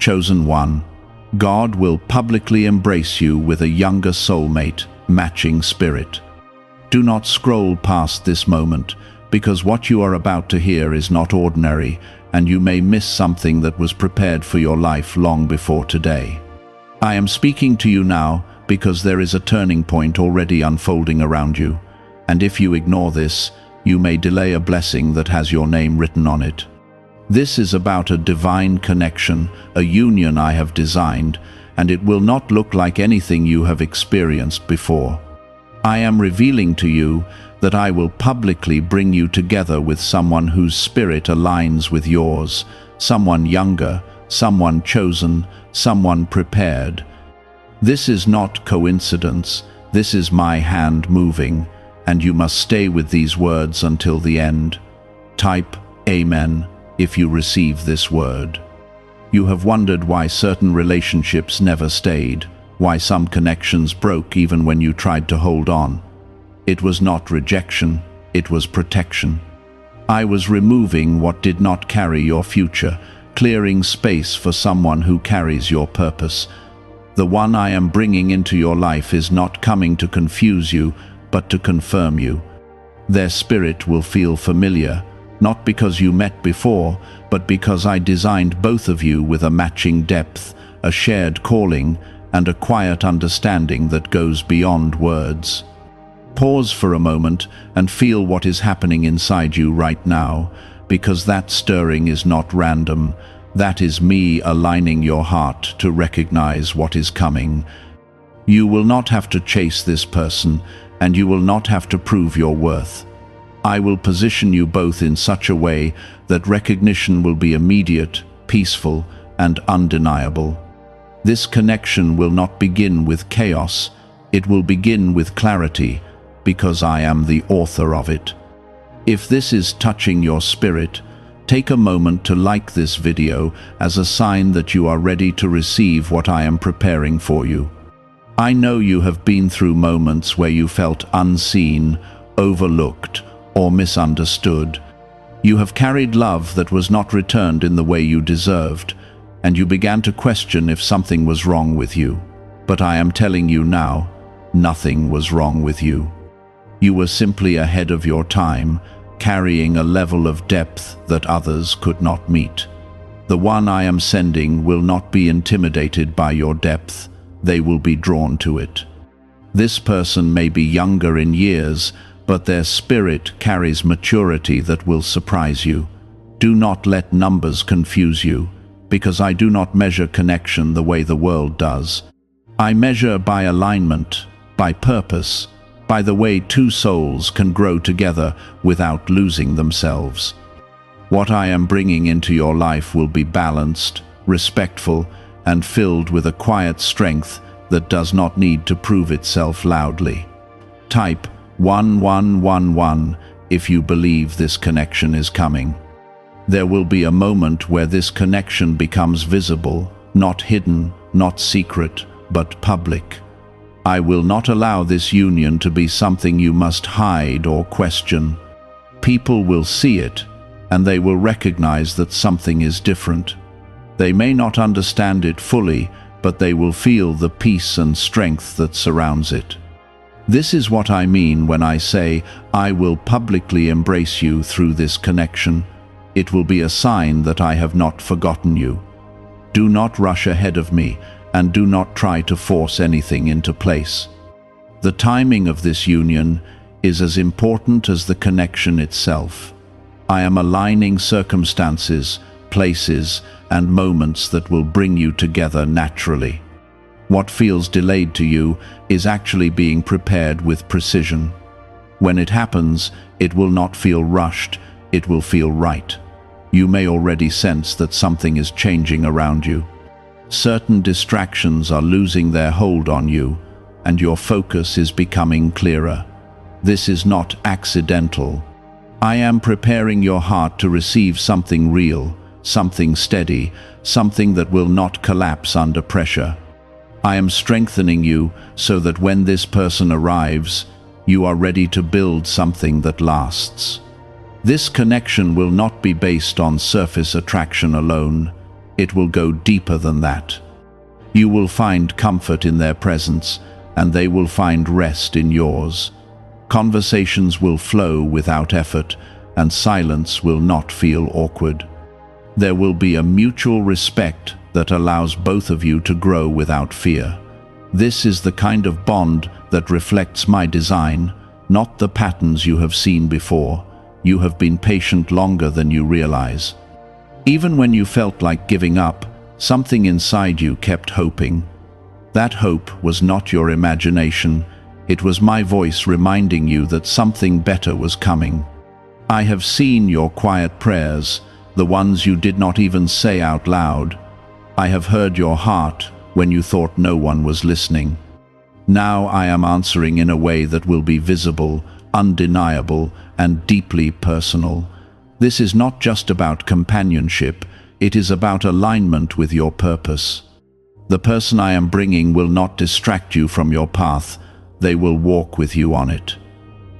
chosen one. God will publicly embrace you with a younger soulmate, matching spirit. Do not scroll past this moment, because what you are about to hear is not ordinary, and you may miss something that was prepared for your life long before today. I am speaking to you now because there is a turning point already unfolding around you, and if you ignore this, you may delay a blessing that has your name written on it. This is about a divine connection, a union I have designed, and it will not look like anything you have experienced before. I am revealing to you that I will publicly bring you together with someone whose spirit aligns with yours, someone younger, someone chosen, someone prepared. This is not coincidence, this is my hand moving, and you must stay with these words until the end. Type Amen if you receive this word. You have wondered why certain relationships never stayed, why some connections broke even when you tried to hold on. It was not rejection, it was protection. I was removing what did not carry your future, clearing space for someone who carries your purpose. The one I am bringing into your life is not coming to confuse you, but to confirm you. Their spirit will feel familiar, not because you met before, but because I designed both of you with a matching depth, a shared calling, and a quiet understanding that goes beyond words. Pause for a moment and feel what is happening inside you right now, because that stirring is not random. That is me aligning your heart to recognize what is coming. You will not have to chase this person, and you will not have to prove your worth. I will position you both in such a way that recognition will be immediate, peaceful, and undeniable. This connection will not begin with chaos, it will begin with clarity, because I am the author of it. If this is touching your spirit, take a moment to like this video as a sign that you are ready to receive what I am preparing for you. I know you have been through moments where you felt unseen, overlooked, or misunderstood. You have carried love that was not returned in the way you deserved, and you began to question if something was wrong with you. But I am telling you now, nothing was wrong with you. You were simply ahead of your time, carrying a level of depth that others could not meet. The one I am sending will not be intimidated by your depth, they will be drawn to it. This person may be younger in years, but their spirit carries maturity that will surprise you. Do not let numbers confuse you, because I do not measure connection the way the world does. I measure by alignment, by purpose, by the way two souls can grow together without losing themselves. What I am bringing into your life will be balanced, respectful, and filled with a quiet strength that does not need to prove itself loudly. Type 1111 if you believe this connection is coming. There will be a moment where this connection becomes visible, not hidden, not secret, but public. I will not allow this union to be something you must hide or question. People will see it, and they will recognize that something is different. They may not understand it fully, but they will feel the peace and strength that surrounds it. This is what I mean when I say, I will publicly embrace you through this connection. It will be a sign that I have not forgotten you. Do not rush ahead of me, and do not try to force anything into place. The timing of this union is as important as the connection itself. I am aligning circumstances, places, and moments that will bring you together naturally. What feels delayed to you is actually being prepared with precision. When it happens, it will not feel rushed, it will feel right. You may already sense that something is changing around you. Certain distractions are losing their hold on you, and your focus is becoming clearer. This is not accidental. I am preparing your heart to receive something real, something steady, something that will not collapse under pressure. I am strengthening you so that when this person arrives, you are ready to build something that lasts. This connection will not be based on surface attraction alone. It will go deeper than that. You will find comfort in their presence, and they will find rest in yours. Conversations will flow without effort, and silence will not feel awkward. There will be a mutual respect that allows both of you to grow without fear. This is the kind of bond that reflects my design, not the patterns you have seen before. You have been patient longer than you realize. Even when you felt like giving up, something inside you kept hoping. That hope was not your imagination. It was my voice reminding you that something better was coming. I have seen your quiet prayers, the ones you did not even say out loud. I have heard your heart when you thought no one was listening. Now I am answering in a way that will be visible, undeniable, and deeply personal. This is not just about companionship, it is about alignment with your purpose. The person I am bringing will not distract you from your path, they will walk with you on it.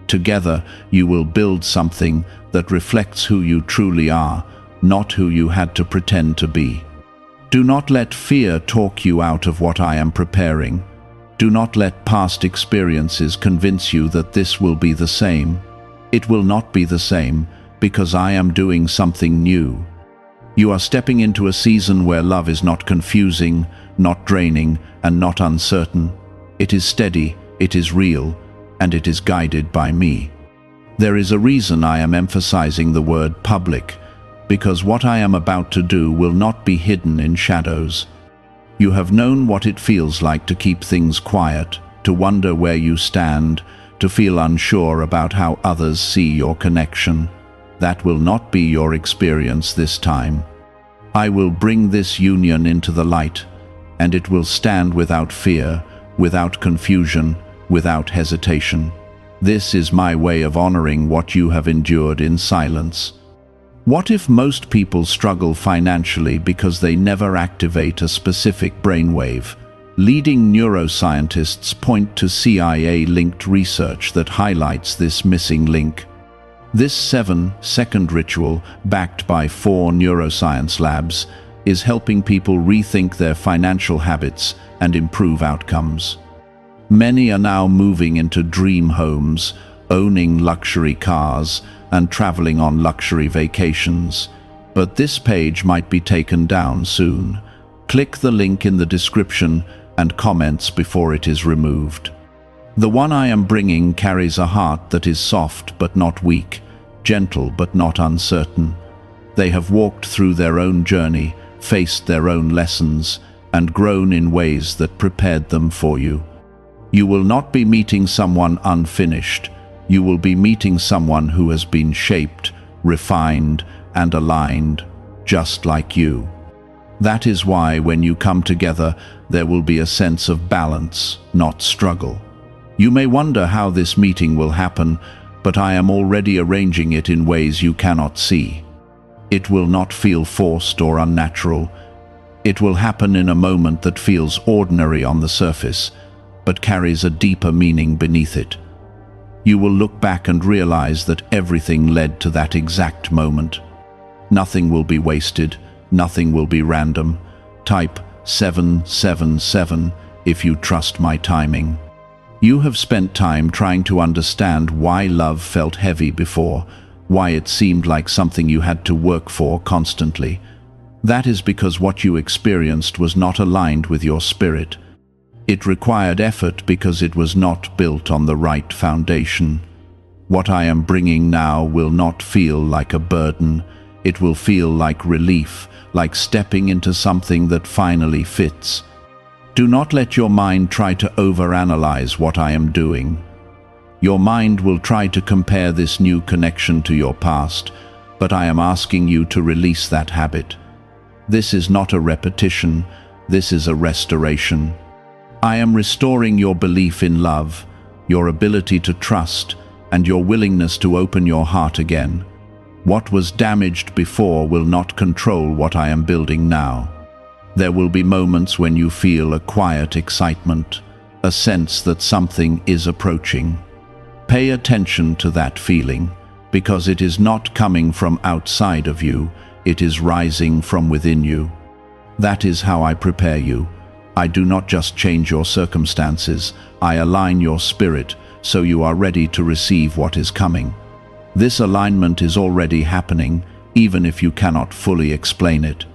Together, you will build something that reflects who you truly are, not who you had to pretend to be. Do not let fear talk you out of what I am preparing. Do not let past experiences convince you that this will be the same. It will not be the same, because I am doing something new. You are stepping into a season where love is not confusing, not draining, and not uncertain. It is steady, it is real, and it is guided by me. There is a reason I am emphasizing the word public, because what I am about to do will not be hidden in shadows. You have known what it feels like to keep things quiet, to wonder where you stand, to feel unsure about how others see your connection. That will not be your experience this time. I will bring this union into the light, and it will stand without fear, without confusion, without hesitation. This is my way of honoring what you have endured in silence. What if most people struggle financially because they never activate a specific brainwave? Leading neuroscientists point to CIA-linked research that highlights this missing link. This 7-second ritual, backed by 4 neuroscience labs, is helping people rethink their financial habits and improve outcomes. Many are now moving into dream homes, owning luxury cars, and traveling on luxury vacations. But this page might be taken down soon. Click the link in the description and comments before it is removed. The one I am bringing carries a heart that is soft but not weak, gentle but not uncertain. They have walked through their own journey, faced their own lessons, and grown in ways that prepared them for you. You will not be meeting someone unfinished. You will be meeting someone who has been shaped, refined, and aligned, just like you. That is why when you come together, there will be a sense of balance, not struggle. You may wonder how this meeting will happen, but I am already arranging it in ways you cannot see. It will not feel forced or unnatural. It will happen in a moment that feels ordinary on the surface, but carries a deeper meaning beneath it. You will look back and realize that everything led to that exact moment. Nothing will be wasted, nothing will be random. Type 777 if you trust my timing. You have spent time trying to understand why love felt heavy before, why it seemed like something you had to work for constantly. That is because what you experienced was not aligned with your spirit. It required effort because it was not built on the right foundation. What I am bringing now will not feel like a burden. It will feel like relief, like stepping into something that finally fits. Do not let your mind try to overanalyze what I am doing. Your mind will try to compare this new connection to your past, but I am asking you to release that habit. This is not a repetition, this is a restoration. I am restoring your belief in love, your ability to trust, and your willingness to open your heart again. What was damaged before will not control what I am building now. There will be moments when you feel a quiet excitement, a sense that something is approaching. Pay attention to that feeling, because it is not coming from outside of you, it is rising from within you. That is how I prepare you. I do not just change your circumstances, I align your spirit so you are ready to receive what is coming. This alignment is already happening, even if you cannot fully explain it.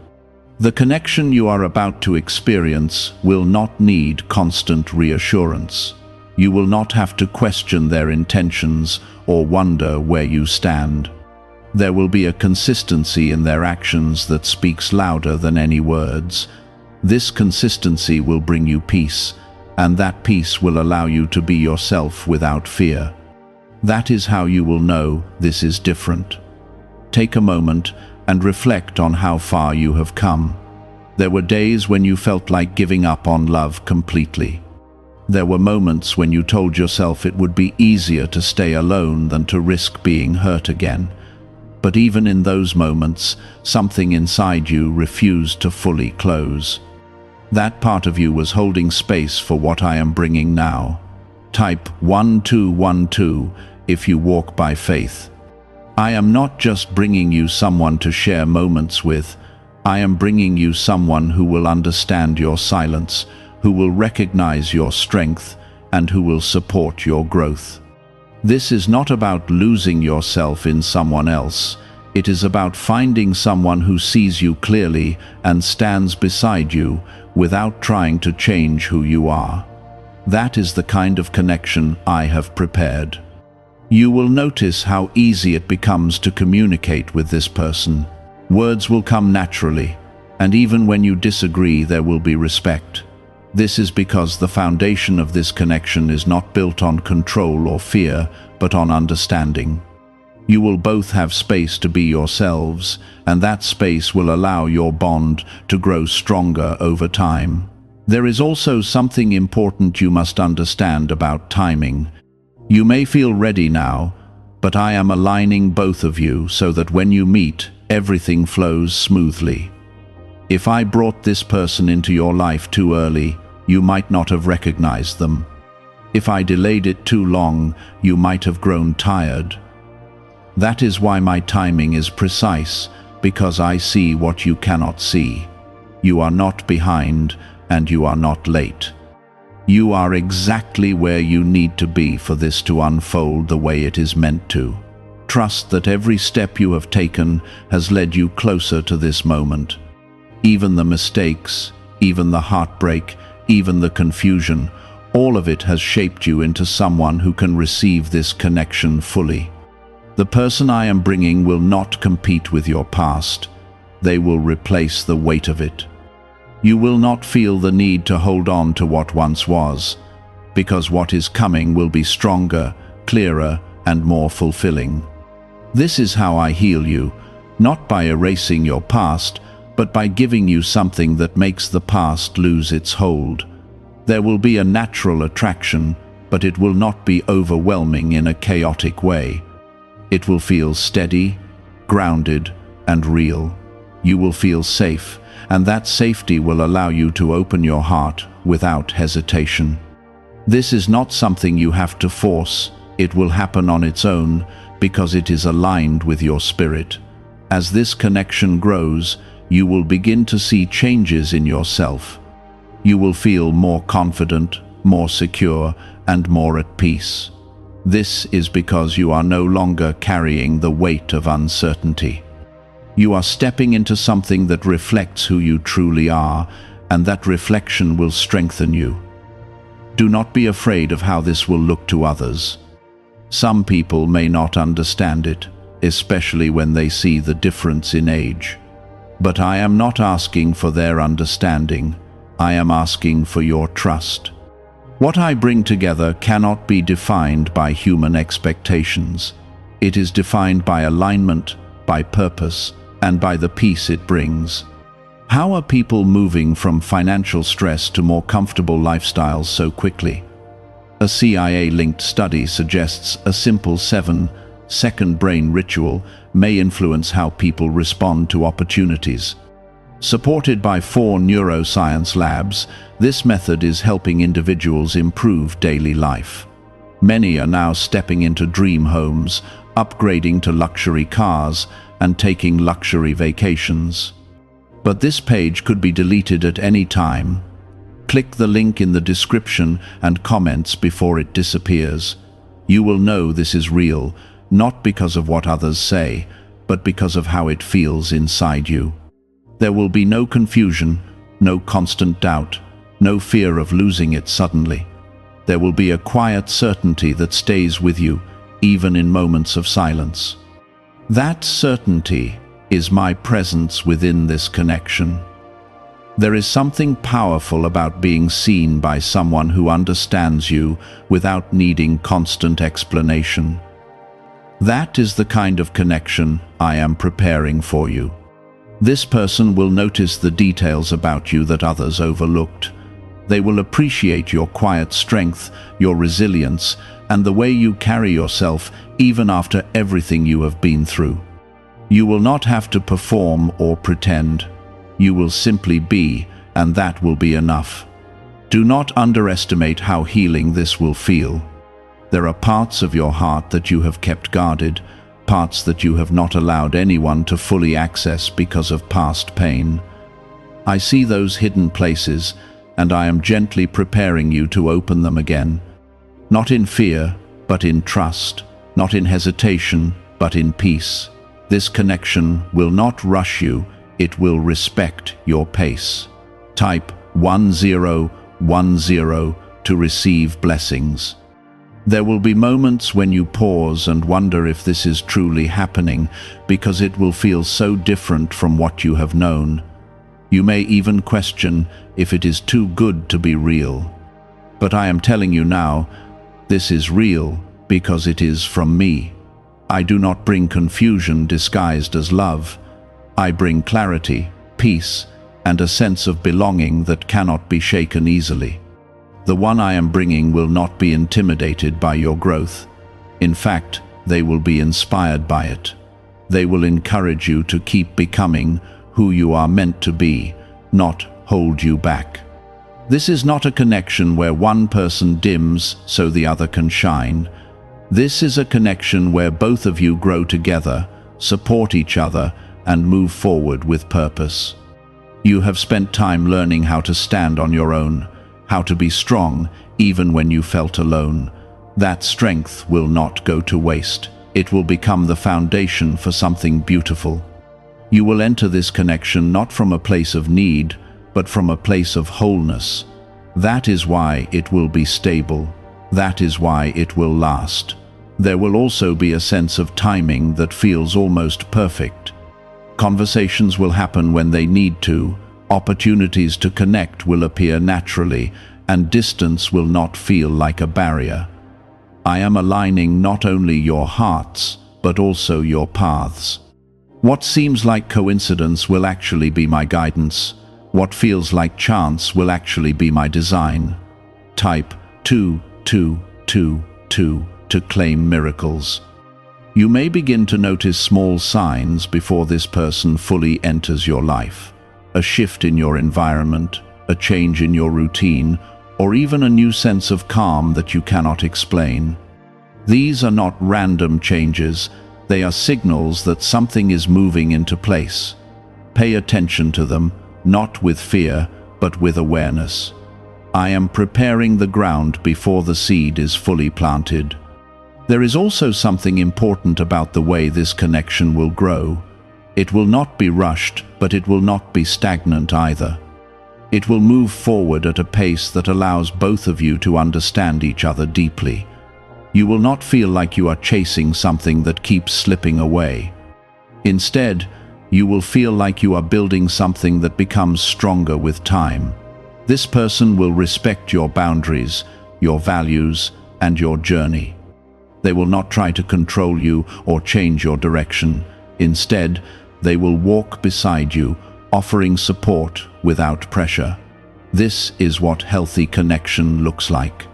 The connection you are about to experience will not need constant reassurance. You will not have to question their intentions or wonder where you stand. There will be a consistency in their actions that speaks louder than any words. This consistency will bring you peace, and that peace will allow you to be yourself without fear. That is how you will know this is different. Take a moment and reflect on how far you have come. There were days when you felt like giving up on love completely. There were moments when you told yourself it would be easier to stay alone than to risk being hurt again. But even in those moments, something inside you refused to fully close. That part of you was holding space for what I am bringing now. Type 1212 if you walk by faith. I am not just bringing you someone to share moments with. I am bringing you someone who will understand your silence, who will recognize your strength, and who will support your growth. This is not about losing yourself in someone else. It is about finding someone who sees you clearly and stands beside you without trying to change who you are. That is the kind of connection I have prepared. You will notice how easy it becomes to communicate with this person. Words will come naturally, and even when you disagree, there will be respect. This is because the foundation of this connection is not built on control or fear, but on understanding. You will both have space to be yourselves, and that space will allow your bond to grow stronger over time. There is also something important you must understand about timing. You may feel ready now, but I am aligning both of you so that when you meet, everything flows smoothly. If I brought this person into your life too early, you might not have recognized them. If I delayed it too long, you might have grown tired. That is why my timing is precise, because I see what you cannot see. You are not behind, and you are not late. You are exactly where you need to be for this to unfold the way it is meant to. Trust that every step you have taken has led you closer to this moment. Even the mistakes, even the heartbreak, even the confusion, all of it has shaped you into someone who can receive this connection fully. The person I am bringing will not compete with your past. They will replace the weight of it. You will not feel the need to hold on to what once was, because what is coming will be stronger, clearer, and more fulfilling. This is how I heal you, not by erasing your past, but by giving you something that makes the past lose its hold. There will be a natural attraction, but it will not be overwhelming in a chaotic way. It will feel steady, grounded, and real. You will feel safe, and that safety will allow you to open your heart without hesitation. This is not something you have to force. It will happen on its own because it is aligned with your spirit. As this connection grows, you will begin to see changes in yourself. You will feel more confident, more secure, and more at peace. This is because you are no longer carrying the weight of uncertainty. You are stepping into something that reflects who you truly are, and that reflection will strengthen you. Do not be afraid of how this will look to others. Some people may not understand it, especially when they see the difference in age. But I am not asking for their understanding. I am asking for your trust. What I bring together cannot be defined by human expectations. It is defined by alignment, by purpose, and by the peace it brings. How are people moving from financial stress to more comfortable lifestyles so quickly? A CIA-linked study suggests a simple 7-second brain ritual may influence how people respond to opportunities. Supported by 4 neuroscience labs, this method is helping individuals improve daily life. Many are now stepping into dream homes, upgrading to luxury cars, and taking luxury vacations. But this page could be deleted at any time. Click the link in the description and comments before it disappears. You will know this is real, not because of what others say, but because of how it feels inside you. There will be no confusion, no constant doubt, no fear of losing it suddenly. There will be a quiet certainty that stays with you, even in moments of silence. That certainty is my presence within this connection. There is something powerful about being seen by someone who understands you without needing constant explanation. That is the kind of connection I am preparing for you. This person will notice the details about you that others overlooked. They will appreciate your quiet strength, your resilience, and the way you carry yourself even after everything you have been through. You will not have to perform or pretend. You will simply be, and that will be enough. Do not underestimate how healing this will feel. There are parts of your heart that you have kept guarded, parts that you have not allowed anyone to fully access because of past pain. I see those hidden places, and I am gently preparing you to open them again. Not in fear, but in trust. Not in hesitation, but in peace. This connection will not rush you, it will respect your pace. Type 1010 to receive blessings. There will be moments when you pause and wonder if this is truly happening, because it will feel so different from what you have known. You may even question if it is too good to be real. But I am telling you now, this is real because it is from me. I do not bring confusion disguised as love. I bring clarity, peace, and a sense of belonging that cannot be shaken easily. The one I am bringing will not be intimidated by your growth. In fact, they will be inspired by it. They will encourage you to keep becoming who you are meant to be, not hold you back. This is not a connection where one person dims so the other can shine. This is a connection where both of you grow together, support each other, and move forward with purpose. You have spent time learning how to stand on your own, how to be strong even when you felt alone. That strength will not go to waste. It will become the foundation for something beautiful. You will enter this connection not from a place of need, but from a place of wholeness. That is why it will be stable. That is why it will last. There will also be a sense of timing that feels almost perfect. Conversations will happen when they need to, opportunities to connect will appear naturally, and distance will not feel like a barrier. I am aligning not only your hearts, but also your paths. What seems like coincidence will actually be my guidance. What feels like chance will actually be my design. Type 2222 to claim miracles. You may begin to notice small signs before this person fully enters your life. A shift in your environment, a change in your routine, or even a new sense of calm that you cannot explain. These are not random changes, they are signals that something is moving into place. Pay attention to them, not with fear, but with awareness. I am preparing the ground before the seed is fully planted. There is also something important about the way this connection will grow. It will not be rushed, but it will not be stagnant either. It will move forward at a pace that allows both of you to understand each other deeply. You will not feel like you are chasing something that keeps slipping away. Instead, you will feel like you are building something that becomes stronger with time. This person will respect your boundaries, your values, and your journey. They will not try to control you or change your direction. Instead, they will walk beside you, offering support without pressure. This is what healthy connection looks like.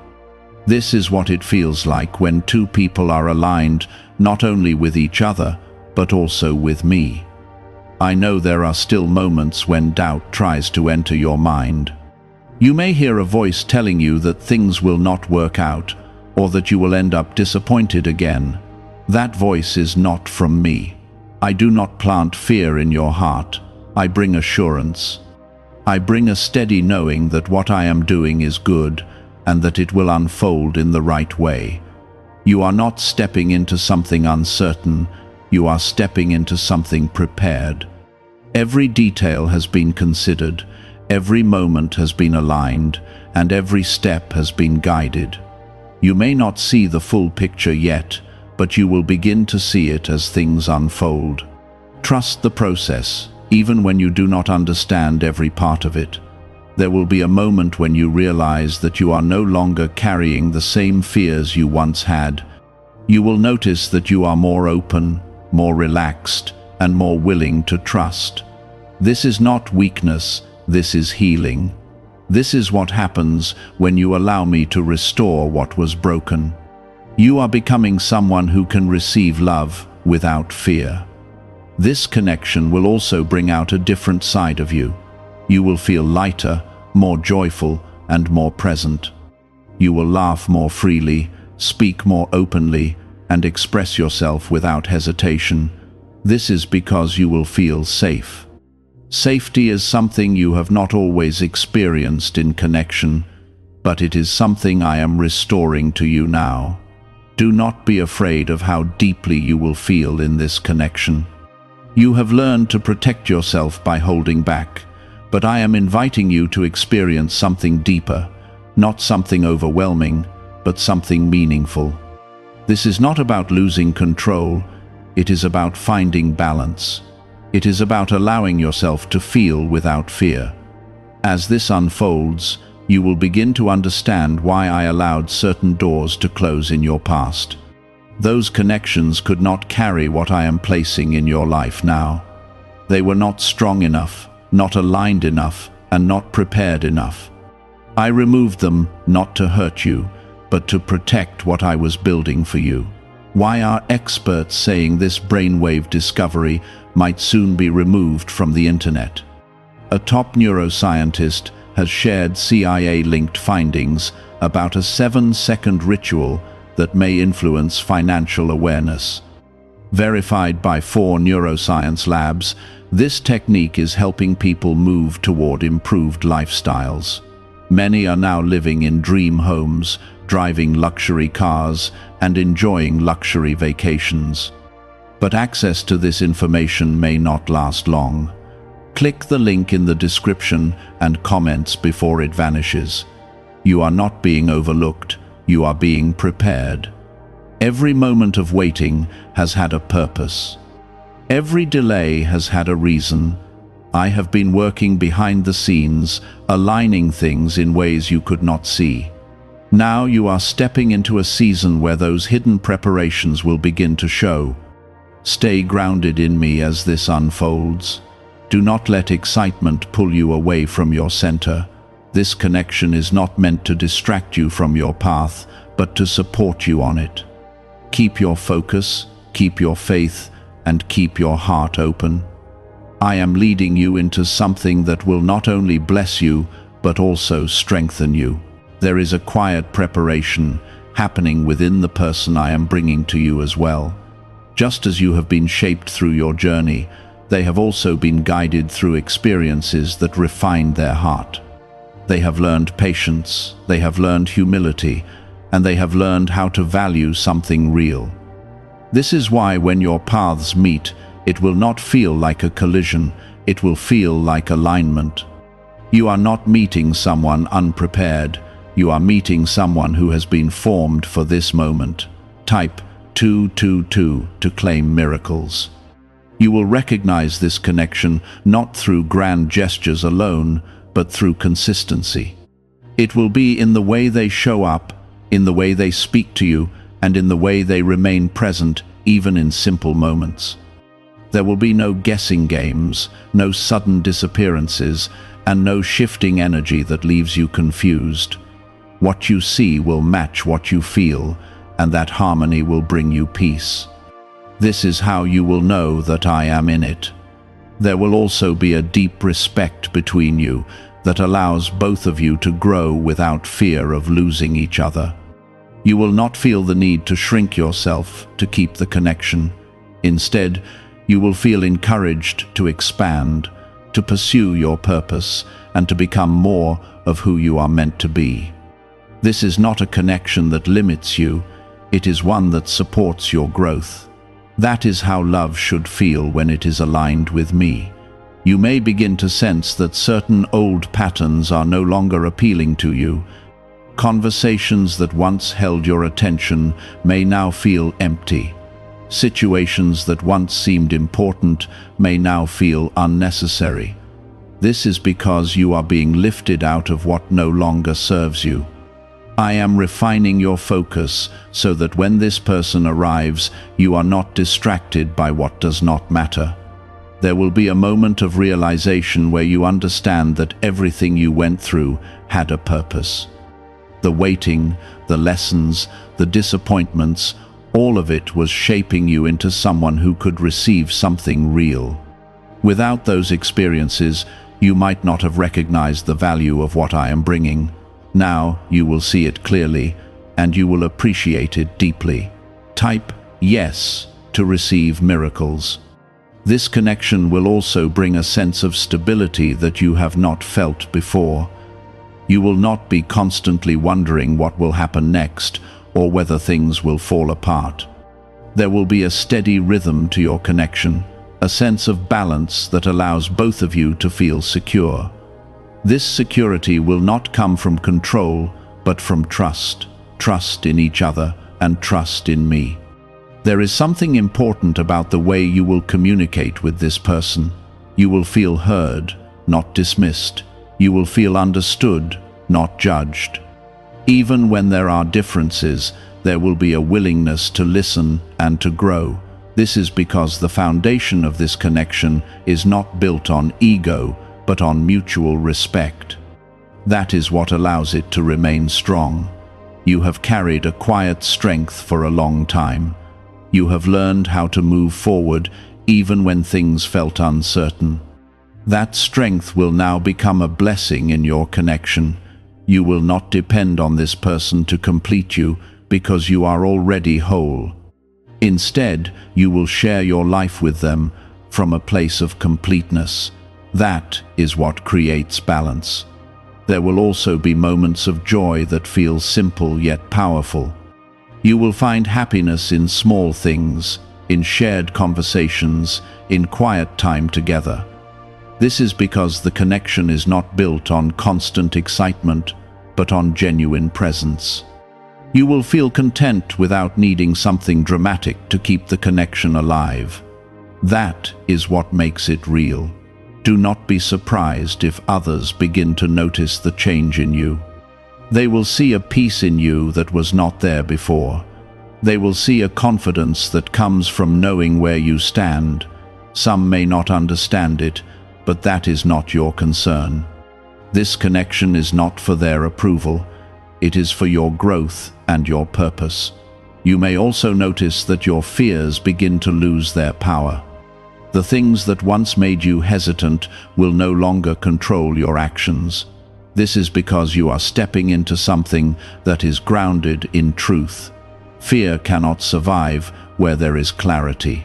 This is what it feels like when two people are aligned not only with each other, but also with me. I know there are still moments when doubt tries to enter your mind. You may hear a voice telling you that things will not work out, or that you will end up disappointed again. That voice is not from me. I do not plant fear in your heart. I bring assurance. I bring a steady knowing that what I am doing is good and that it will unfold in the right way. You are not stepping into something uncertain, you are stepping into something prepared. Every detail has been considered, every moment has been aligned, and every step has been guided. You may not see the full picture yet, but you will begin to see it as things unfold. Trust the process, even when you do not understand every part of it. There will be a moment when you realize that you are no longer carrying the same fears you once had. You will notice that you are more open, more relaxed, and more willing to trust. This is not weakness, this is healing. This is what happens when you allow me to restore what was broken. You are becoming someone who can receive love without fear. This connection will also bring out a different side of you. You will feel lighter, more joyful, and more present. You will laugh more freely, speak more openly, and express yourself without hesitation. This is because you will feel safe. Safety is something you have not always experienced in connection, but it is something I am restoring to you now. Do not be afraid of how deeply you will feel in this connection. You have learned to protect yourself by holding back, but I am inviting you to experience something deeper, not something overwhelming, but something meaningful. This is not about losing control, it is about finding balance. It is about allowing yourself to feel without fear. As this unfolds, you will begin to understand why I allowed certain doors to close in your past. Those connections could not carry what I am placing in your life now. They were not strong enough, not aligned enough, and not prepared enough. I removed them not to hurt you, but to protect what I was building for you. Why are experts saying this brainwave discovery might soon be removed from the internet? A top neuroscientist has shared CIA-linked findings about a 7-second ritual that may influence financial awareness. Verified by 4 neuroscience labs, this technique is helping people move toward improved lifestyles. Many are now living in dream homes, driving luxury cars, and enjoying luxury vacations. But access to this information may not last long. Click the link in the description and comments before it vanishes. You are not being overlooked, you are being prepared. Every moment of waiting has had a purpose. Every delay has had a reason. I have been working behind the scenes, aligning things in ways you could not see. Now you are stepping into a season where those hidden preparations will begin to show. Stay grounded in me as this unfolds. Do not let excitement pull you away from your center. This connection is not meant to distract you from your path, but to support you on it. Keep your focus, keep your faith, and keep your heart open. I am leading you into something that will not only bless you, but also strengthen you. There is a quiet preparation happening within the person I am bringing to you as well. Just as you have been shaped through your journey, they have also been guided through experiences that refined their heart. They have learned patience, they have learned humility, and they have learned how to value something real. This is why when your paths meet, it will not feel like a collision, it will feel like alignment. You are not meeting someone unprepared, you are meeting someone who has been formed for this moment. Type 222 to claim miracles. You will recognize this connection not through grand gestures alone, but through consistency. It will be in the way they show up, in the way they speak to you, and in the way they remain present, even in simple moments. There will be no guessing games, no sudden disappearances, and no shifting energy that leaves you confused. What you see will match what you feel, and that harmony will bring you peace. This is how you will know that I am in it. There will also be a deep respect between you that allows both of you to grow without fear of losing each other. You will not feel the need to shrink yourself to keep the connection. Instead, you will feel encouraged to expand, to pursue your purpose, and to become more of who you are meant to be. This is not a connection that limits you, it is one that supports your growth. That is how love should feel when it is aligned with me. You may begin to sense that certain old patterns are no longer appealing to you. Conversations that once held your attention may now feel empty. Situations that once seemed important may now feel unnecessary. This is because you are being lifted out of what no longer serves you. I am refining your focus so that when this person arrives, you are not distracted by what does not matter. There will be a moment of realization where you understand that everything you went through had a purpose. The waiting, the lessons, the disappointments, all of it was shaping you into someone who could receive something real. Without those experiences, you might not have recognized the value of what I am bringing. Now you will see it clearly, and you will appreciate it deeply. Type yes to receive miracles. This connection will also bring a sense of stability that you have not felt before. You will not be constantly wondering what will happen next or whether things will fall apart. There will be a steady rhythm to your connection, a sense of balance that allows both of you to feel secure. This security will not come from control, but from trust. Trust in each other and trust in me. There is something important about the way you will communicate with this person. You will feel heard, not dismissed. You will feel understood, not judged. Even when there are differences, there will be a willingness to listen and to grow. This is because the foundation of this connection is not built on ego, but on mutual respect. That is what allows it to remain strong. You have carried a quiet strength for a long time. You have learned how to move forward even when things felt uncertain. That strength will now become a blessing in your connection. You will not depend on this person to complete you because you are already whole. Instead, you will share your life with them from a place of completeness. That is what creates balance. There will also be moments of joy that feel simple yet powerful. You will find happiness in small things, in shared conversations, in quiet time together. This is because the connection is not built on constant excitement, but on genuine presence. You will feel content without needing something dramatic to keep the connection alive. That is what makes it real. Do not be surprised if others begin to notice the change in you. They will see a peace in you that was not there before. They will see a confidence that comes from knowing where you stand. Some may not understand it, but that is not your concern. This connection is not for their approval. It is for your growth and your purpose. You may also notice that your fears begin to lose their power. The things that once made you hesitant will no longer control your actions. This is because you are stepping into something that is grounded in truth. Fear cannot survive where there is clarity.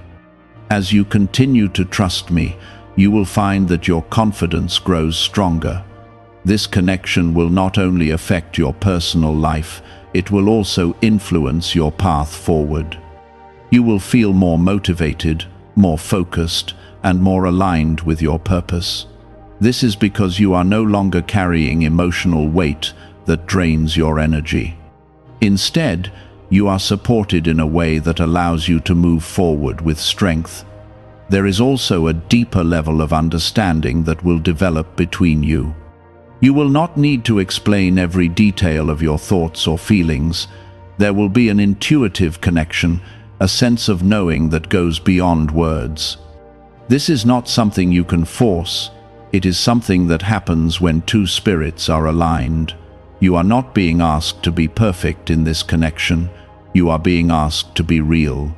As you continue to trust me, you will find that your confidence grows stronger. This connection will not only affect your personal life, it will also influence your path forward. You will feel more motivated, more focused, and more aligned with your purpose. This is because you are no longer carrying emotional weight that drains your energy. Instead, you are supported in a way that allows you to move forward with strength. There is also a deeper level of understanding that will develop between you. You will not need to explain every detail of your thoughts or feelings. There will be an intuitive connection, a sense of knowing that goes beyond words. This is not something you can force. It is something that happens when two spirits are aligned. You are not being asked to be perfect in this connection. You are being asked to be real.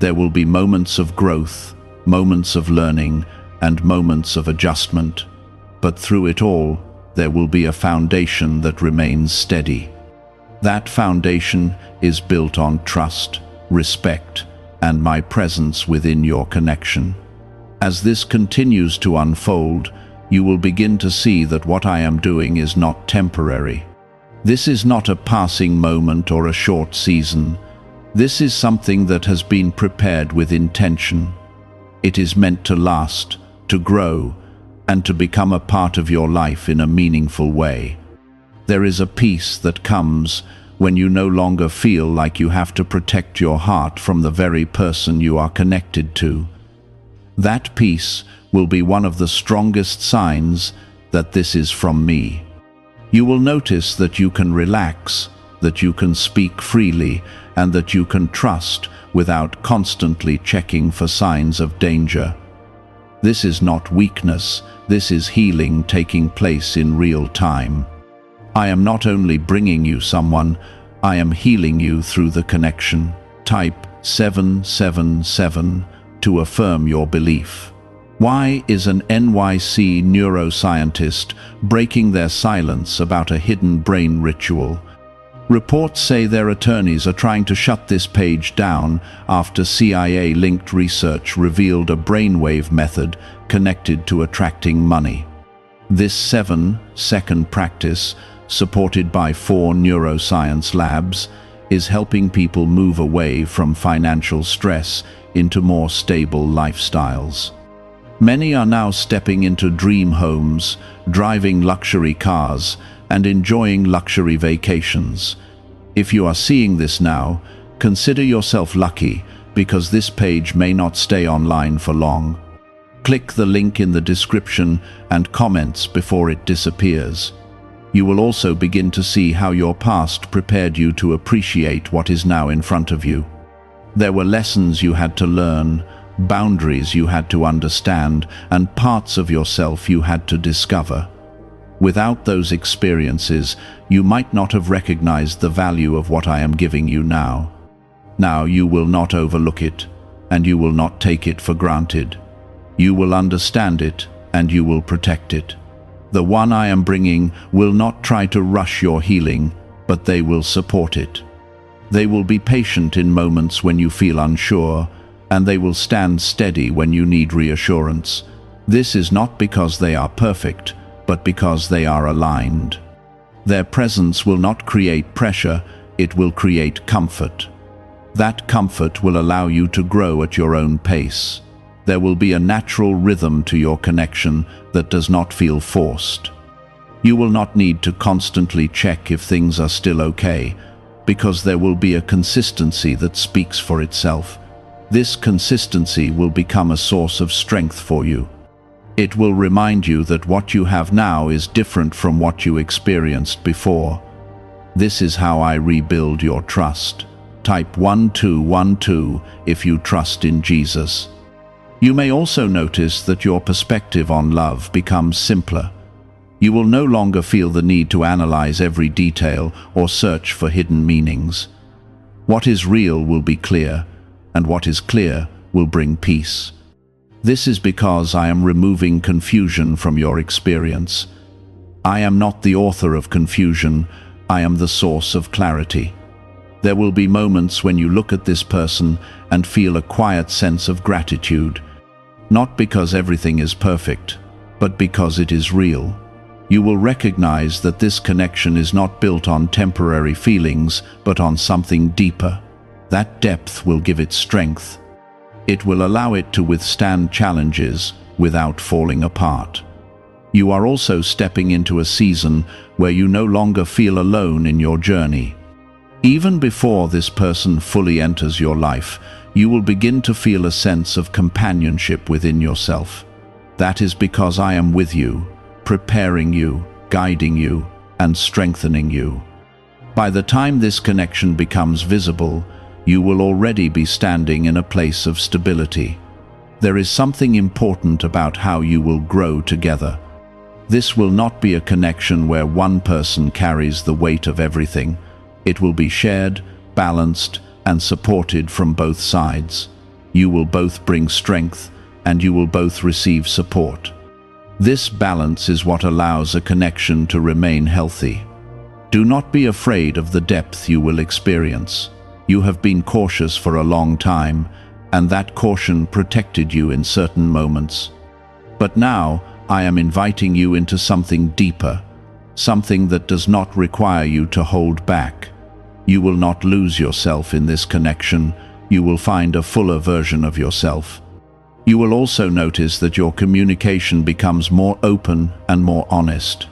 There will be moments of growth, moments of learning, and moments of adjustment. But through it all, there will be a foundation that remains steady. That foundation is built on trust, respect, and my presence within your connection. As this continues to unfold, you will begin to see that what I am doing is not temporary. This is not a passing moment or a short season. This is something that has been prepared with intention. It is meant to last, to grow, and to become a part of your life in a meaningful way. There is a peace that comes when you no longer feel like you have to protect your heart from the very person you are connected to. That peace will be one of the strongest signs that this is from me. You will notice that you can relax, that you can speak freely, and that you can trust without constantly checking for signs of danger. This is not weakness, this is healing taking place in real time. I am not only bringing you someone, I am healing you through the connection. Type 777 to affirm your belief. Why is an NYC neuroscientist breaking their silence about a hidden brain ritual? Reports say their attorneys are trying to shut this page down after CIA-linked research revealed a brainwave method connected to attracting money. This 7-second practice, supported by 4 neuroscience labs, is helping people move away from financial stress into more stable lifestyles. Many are now stepping into dream homes, driving luxury cars, and enjoying luxury vacations. If you are seeing this now, consider yourself lucky, because this page may not stay online for long. Click the link in the description and comments before it disappears. You will also begin to see how your past prepared you to appreciate what is now in front of you. There were lessons you had to learn, boundaries you had to understand, and parts of yourself you had to discover. Without those experiences, you might not have recognized the value of what I am giving you now. Now you will not overlook it, and you will not take it for granted. You will understand it, and you will protect it. The one I am bringing will not try to rush your healing, but they will support it. They will be patient in moments when you feel unsure, and they will stand steady when you need reassurance. This is not because they are perfect, but because they are aligned. Their presence will not create pressure, it will create comfort. That comfort will allow you to grow at your own pace. There will be a natural rhythm to your connection that does not feel forced. You will not need to constantly check if things are still okay, because there will be a consistency that speaks for itself. This consistency will become a source of strength for you. It will remind you that what you have now is different from what you experienced before. This is how I rebuild your trust. Type 1212 if you trust in Jesus. You may also notice that your perspective on love becomes simpler. You will no longer feel the need to analyze every detail or search for hidden meanings. What is real will be clear, and what is clear will bring peace. This is because I am removing confusion from your experience. I am not the author of confusion, I am the source of clarity. There will be moments when you look at this person and feel a quiet sense of gratitude, not because everything is perfect, but because it is real. You will recognize that this connection is not built on temporary feelings, but on something deeper. That depth will give it strength. It will allow it to withstand challenges without falling apart. You are also stepping into a season where you no longer feel alone in your journey. Even before this person fully enters your life, you will begin to feel a sense of companionship within yourself. That is because I am with you, preparing you, guiding you, and strengthening you. By the time this connection becomes visible, you will already be standing in a place of stability. There is something important about how you will grow together. This will not be a connection where one person carries the weight of everything. It will be shared, balanced, and supported from both sides. You will both bring strength, and you will both receive support. This balance is what allows a connection to remain healthy. Do not be afraid of the depth you will experience. You have been cautious for a long time, and that caution protected you in certain moments. But now, I am inviting you into something deeper, something that does not require you to hold back. You will not lose yourself in this connection. You will find a fuller version of yourself. You will also notice that your communication becomes more open and more honest.